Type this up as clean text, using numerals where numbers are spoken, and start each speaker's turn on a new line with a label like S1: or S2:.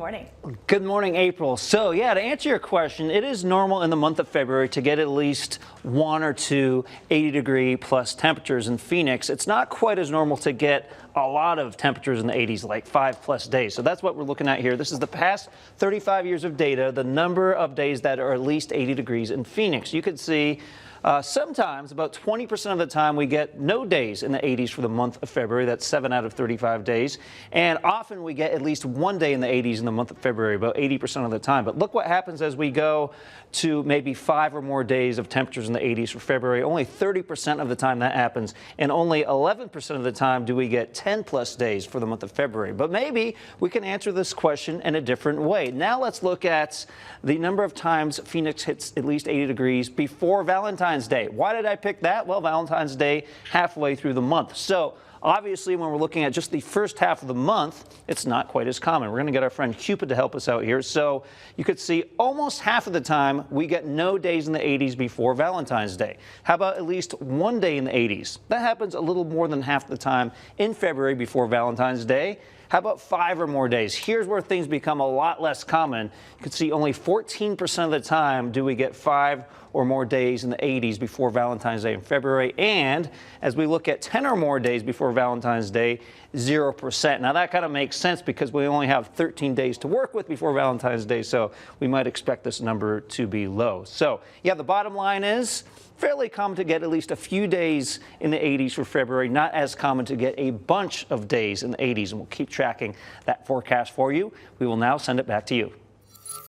S1: morning.
S2: Good morning, April. So yeah, to answer your question, it is normal in the month of February to get at least 1 or 2 80-degree plus temperatures in Phoenix. It's not quite as normal to get a lot of temperatures in the 80s, like 5+ days. So that's what we're looking at here. This is the past 35 years of data, the number of days that are at least 80 degrees in Phoenix. You can see sometimes, about 20% of the time, we get no days in the 80s for the month of February. That's 7 out of 35 days. And often we get at least 1 day in the 80s in the month of February, about 80% of the time. But look what happens as we go to maybe 5 or more days of temperatures in the 80s for February. Only 30% of the time that happens, and only 11% of the time do we get 10+ days for the month of February. But maybe we can answer this question in a different way. Now let's look at the number of times Phoenix hits at least 80 degrees before Valentine's Day. Why did I pick that? Well, Valentine's Day halfway through the month. So obviously, when we're looking at just the first half of the month, it's not quite as common. We're going to get our friend Cupid to help us out here. So you could see almost half of the time we get no days in the 80s before Valentine's Day. How about at least 1 day in the 80s? That happens a little more than half the time in February before Valentine's Day. How about 5 or more days? Here's where things become a lot less common. You can see only 14% of the time do we get 5 or more days in the 80s before Valentine's Day in February. And as we look at 10 or more days before Valentine's Day, 0%. Now that kind of makes sense because we only have 13 days to work with before Valentine's Day, so we might expect this number to be low. So yeah, the bottom line is fairly common to get at least a few days in the 80s for February, not as common to get a bunch of days in the 80s, and we'll keep tracking that forecast for you. We will now send it back to you.